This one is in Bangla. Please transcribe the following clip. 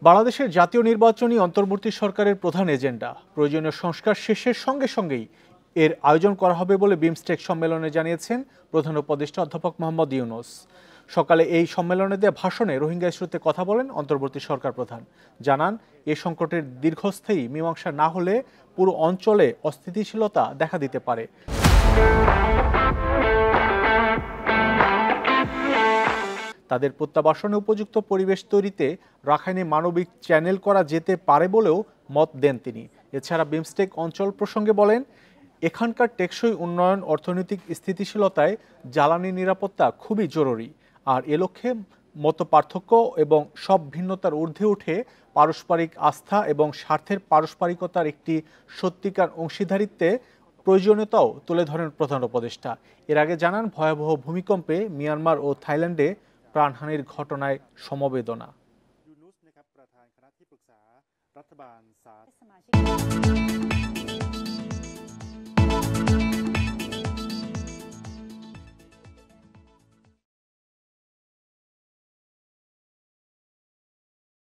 বাংলাদেশের জাতীয় নির্বাচনী অন্তর্বর্তী সরকারের প্রধান এজেন্ডা প্রয়োজনীয় সংস্কার শেষের সঙ্গে সঙ্গেই এর আয়োজন করা হবে বলে বিমস্টেক সম্মেলনে জানিয়েছেন প্রধান উপদেষ্টা অধ্যাপক মোহাম্মদ ইউনূস। সকালে এই সম্মেলনে দেয়া ভাষণে রোহিঙ্গা ইস্যুতে কথা বলেন অন্তর্বর্তী সরকার প্রধান। জানান, এ সংকটের দীর্ঘস্থায়ী মীমাংসা না হলে পুরো অঞ্চলে অস্থিতিশীলতা দেখা দিতে পারে। তাদের প্রত্যাবাসনে উপযুক্ত পরিবেশ তৈরিতে রাখাইনে মানবিক চ্যানেল করা যেতে পারে বলেও মত দেন তিনি। এছাড়া বিমস্টেক অঞ্চল প্রসঙ্গে বলেন, এখানকার টেকসই উন্নয়ন, অর্থনৈতিক স্থিতিশীলতায় জ্বালানি নিরাপত্তা খুবই জরুরি। আর এ লক্ষ্যে মত পার্থক্য এবং সব ভিন্নতার ঊর্ধ্বে উঠে পারস্পরিক আস্থা এবং স্বার্থের পারস্পরিকতার একটি সত্যিকার অংশীদারিত্বে প্রয়োজনীয়তাও তুলে ধরেন প্রধান উপদেষ্টা। এর আগে জানান, ভয়াবহ ভূমিকম্পে মিয়ানমার ও থাইল্যান্ডে প্রাণহানির ঘটনায় সমবেদনা।